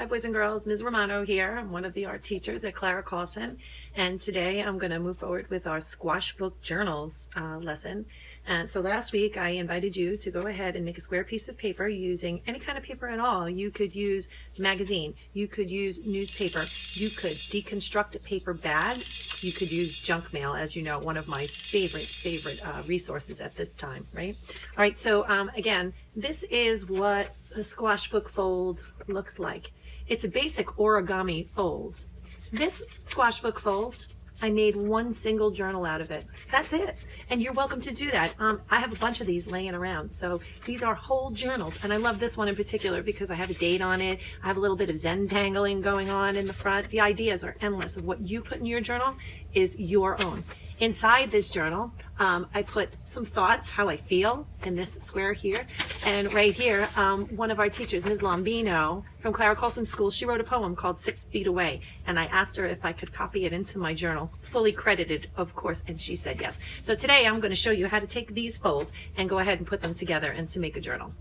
Hi boys and girls, Ms. Romano here. I'm one of the art teachers at Clara Carlson, and today I'm going to move forward with our squash book journals lesson. And so last week I invited you to go ahead and make a square piece of paper using any kind of paper at all. You could use magazine, you could use newspaper, you could deconstruct a paper bag, you could use junk mail, as you know, one of my favorite resources at this time, right? All right, so again, this is what a squash book fold looks like. It's a basic origami fold. This squash book fold, I made one single journal out of it. That's it. And you're welcome to do that. I have a bunch of these laying around. So these are whole journals. And I love this one in particular because I have a date on it. I have a little bit of Zentangling going on in the front. The ideas are endless of what you put in your journal is your own. Inside this journal, I put some thoughts, how I feel in this square here. And right here, one of our teachers, Ms. Lombino from Clara Carlson School, she wrote a poem called 6 Feet Away. And I asked her if I could copy it into my journal, fully credited, of course, and she said yes. So today I'm going to show you how to take these folds and go ahead and put them together and to make a journal.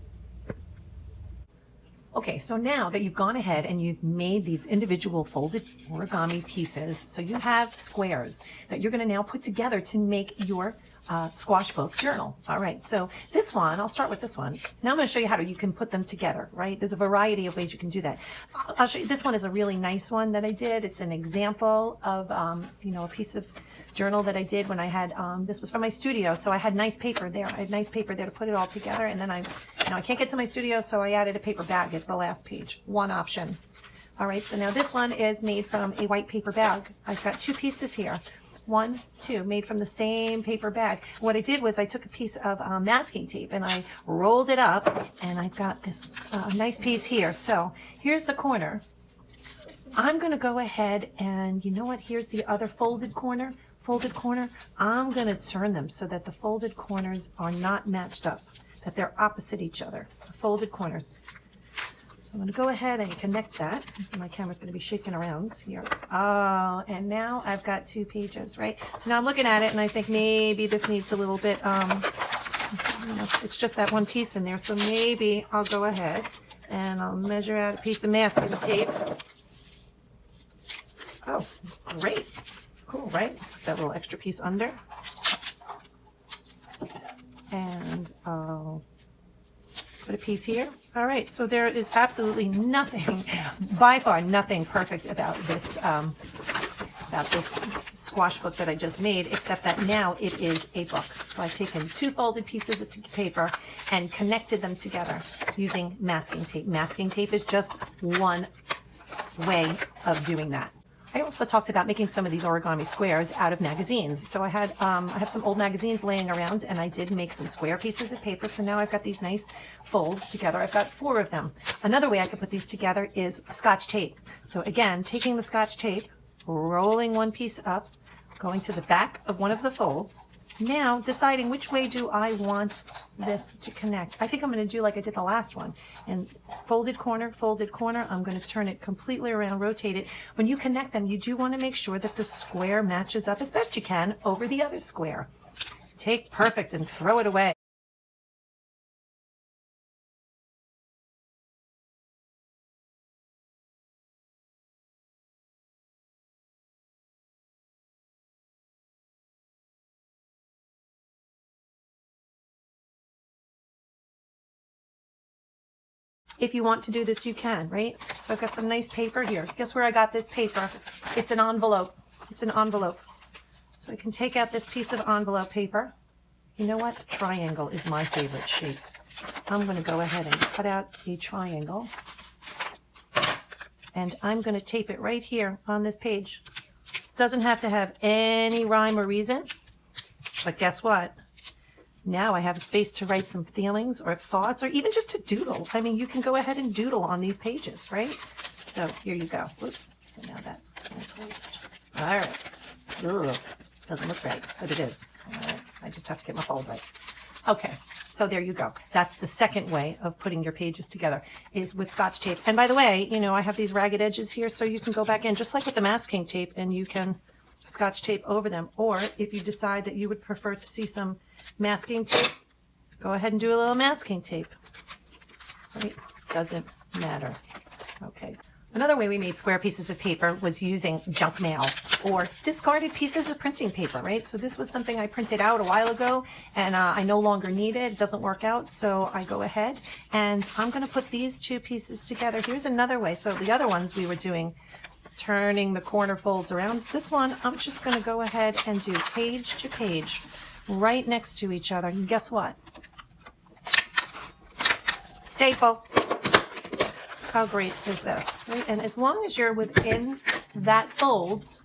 Okay, so now that you've gone ahead and you've made these individual folded origami pieces, so you have squares that you're going to now put together to make your squash book journal. All right, so this one, I'll start with this one. Now I'm going to show you how you can put them together, right? There's a variety of ways you can do that. I'll show you, this one is a really nice one that I did. It's an example of, a piece of journal that I did when I had, this was from my studio, so I had nice paper there. I had nice paper there to put it all together, and then I can't get to my studio, so I added a paper bag as the last page. One option. All right, so now this one is made from a white paper bag. I've got two pieces here. 1, 2, made from the same paper bag. What I did was I took a piece of masking tape and I rolled it up, and I've got this nice piece here. So here's the corner. I'm going to go ahead and, you know what, here's the other folded corner. I'm going to turn them so that the folded corners are not matched up, that they're opposite each other, the folded corners. So I'm going to go ahead and connect that. My camera's going to be shaking around here. Oh, and now I've got two pages, right? So now I'm looking at it and I think maybe this needs a little bit, it's just that one piece in there. So maybe I'll go ahead and I'll measure out a piece of masking tape. Oh, great. Cool, right? Let's put that little extra piece under. And I'll put a piece here. All right, so there is absolutely nothing, by far nothing perfect about this squash book that I just made, except that now it is a book. So I've taken two folded pieces of paper and connected them together using masking tape. Masking tape is just one way of doing that. I also talked about making some of these origami squares out of magazines. So I have some old magazines laying around, and I did make some square pieces of paper. So now I've got these nice folds together. I've got 4 of them. Another way I could put these together is Scotch tape. So again, taking the Scotch tape, rolling one piece up, going to the back of one of the folds. Now deciding which way do I want this to connect. I think I'm going to do like I did the last one. And folded corner, I'm going to turn it completely around, rotate it. When you connect them, you do want to make sure that the square matches up as best you can over the other square. Take perfect and throw it away. If you want to do this, you can, right? So I've got some nice paper here. Guess where I got this paper? It's an envelope. It's an envelope. So I can take out this piece of envelope paper. You know what? Triangle is my favorite shape. I'm going to go ahead and cut out a triangle. And I'm going to tape it right here on this page. Doesn't have to have any rhyme or reason. But guess what? Now I have a space to write some feelings or thoughts or even just to doodle. I mean, you can go ahead and doodle on these pages, right? So here you go. Whoops. So now that's closed. All right. Ugh. Doesn't look right, but it is. All right. I just have to get my fold right. Okay. So there you go. That's the second way of putting your pages together is with Scotch tape. And by the way, I have these ragged edges here, so you can go back in just like with the masking tape and you can Scotch tape over them. Or if you decide that you would prefer to see some masking tape, go ahead and do a little masking tape. Right? Doesn't matter. Okay. Another way we made square pieces of paper was using junk mail or discarded pieces of printing paper, right? So this was something I printed out a while ago and I no longer need it. It doesn't work out. So I go ahead and I'm going to put these two pieces together. Here's another way. So the other ones we were doing, turning the corner folds around. This one, I'm just going to go ahead and do page to page right next to each other. And guess what? Staple. How great is this, right? And as long as you're within that folds,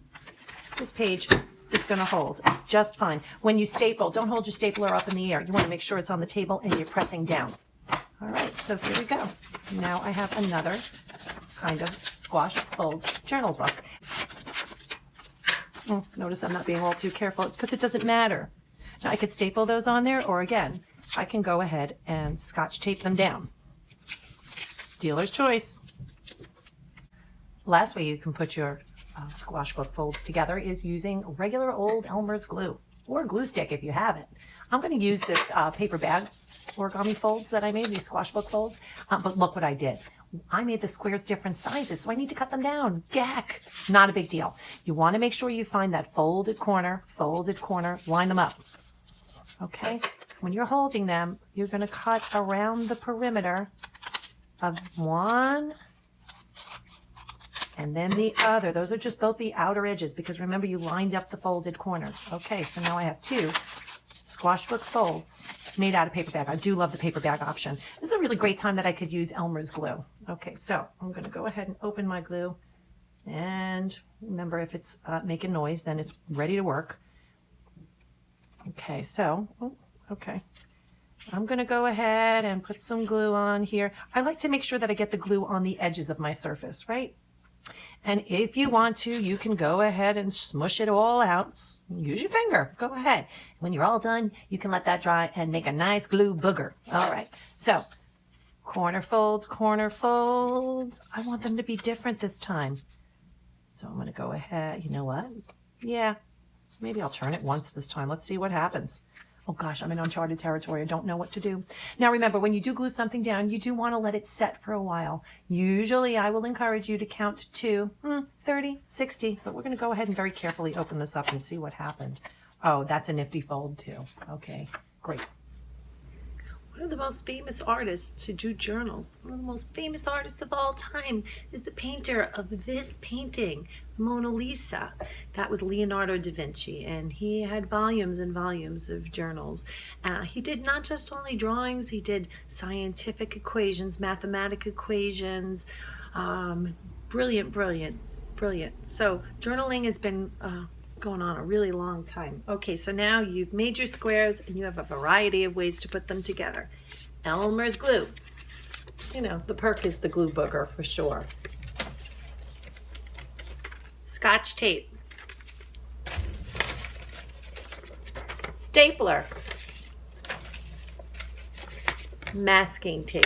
this page is going to hold just fine. When you staple, don't hold your stapler up in the air. You want to make sure it's on the table and you're pressing down. All right, so here we go. Now I have another kind of squash fold journal book. Notice I'm not being all too careful because it doesn't matter. Now I could staple those on there, or again, I can go ahead and Scotch tape them down. Dealer's choice. Last way you can put your squash book folds together is using regular old Elmer's glue or glue stick if you have it. I'm going to use this paper bag origami folds that I made, these squash book folds, but look what I did. I made the squares different sizes, so I need to cut them down. Gack! Not a big deal. You want to make sure you find that folded corner, line them up. Okay? When you're holding them, you're going to cut around the perimeter of one and then the other. Those are just both the outer edges because remember you lined up the folded corners. Okay, so now I have two squash book folds made out of paper bag. I do love the paper bag option. This is a really great time that I could use Elmer's glue. Okay, so I'm going to go ahead and open my glue, and remember if it's making noise, then it's ready to work. Okay, so I'm going to go ahead and put some glue on here. I like to make sure that I get the glue on the edges of my surface, right? And if you want to, you can go ahead and smush it all out. Use your finger. Go ahead. When you're all done, you can let that dry and make a nice glue booger. All right. So corner folds. I want them to be different this time. So I'm going to go ahead. You know what? Yeah, maybe I'll turn it once this time. Let's see what happens. Oh gosh, I'm in uncharted territory. I don't know what to do. Now remember, when you do glue something down, you do want to let it set for a while. Usually I will encourage you to count to 30, 60, but we're going to go ahead and very carefully open this up and see what happened. Oh, that's a nifty fold too. Okay, great. One of the most famous artists to do journals, one of the most famous artists of all time, is the painter of this painting, the Mona Lisa. That was Leonardo da Vinci, and he had volumes and volumes of journals. He did not just only drawings, he did scientific equations, mathematical equations. Brilliant. So journaling has been going on a really long time. Okay, so now you've made your squares and you have a variety of ways to put them together. Elmer's glue. You know, the perk is the glue booger for sure. Scotch tape. Stapler. Masking tape.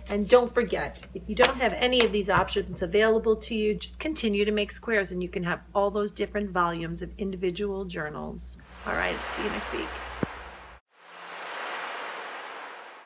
And don't forget, if you don't have any of these options available to you, just continue to make squares and you can have all those different volumes of individual journals. All right, see you next week.